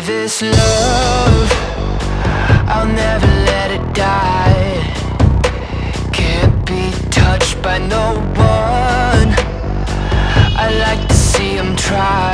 this love, I'll never let it die. Can't be touched by no one. I like to see 'em try.